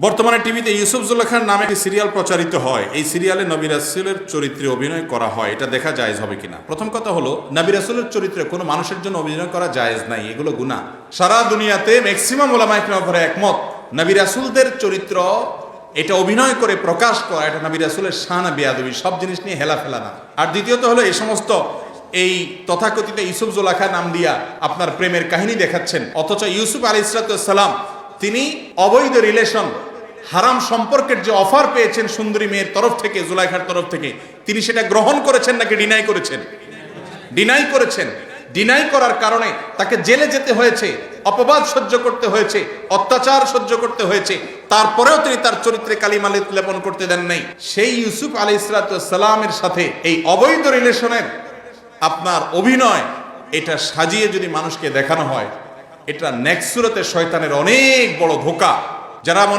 বর্তমানে টিভিতে ইউসুফ জুলেখার নামে একটি সিরিয়াল প্রচারিত হয়। এই সিরিয়ালে নবী রাসূলের চরিত্রে অভিনয় করা হয়, এটা দেখা জায়েজ হবে কিনা? প্রথম কথা হলো, নবী রাসূলের চরিত্রে কোনো মানুষের জন্য অভিনয় করা জায়েজ নাই, এগুলো গুনাহ। সারা দুনিয়াতে ম্যাক্সিমাম উলামায়ে কেরামের উপরে একমত, নবী রাসূলদের চরিত্র এটা অভিনয় করে প্রকাশ করা, এটা নবী রাসূলের শান বেয়াদবি, সব জিনিস নিয়ে হেলাফেলা না। আর দ্বিতীয়ত হলো, এই সমস্ত এই তথাকথিত ইউসুফ জুলেখা নাম দিয়া আপনার প্রেমের কাহিনী দেখাচ্ছেন, অথচ ইউসুফ আলাইহিস সালাম তিনি অবৈধ রিলেশন, হারাম সম্পর্কের যে অফার পেয়েছেন সুন্দরী মেয়ের তরফ থেকে, জুলাইখার তরফ থেকে, তিনি সেটা গ্রহণ করেছেন নাকি ডিনাই করেছেন? ডিনাই করেছেন। ডিনাই করার কারণে তাকে জেলে যেতে হয়েছে, অপবাদ সহ্য করতে হয়েছে, অত্যাচার সহ্য করতে হয়েছে, তারপরেও তিনি তার চরিত্রে কালিমা লেপন করতে দেন নাই। সেই ইউসুফ আলাইহিস সালামের সাথে এই অবৈধ রিলেশনের আপনার অভিনয়, এটা সাজিয়ে যদি মানুষকে দেখানো হয়, এটা নেক্সট সূরাতে শয়তানের অনেক বড় ধোঁকা। যারা মনে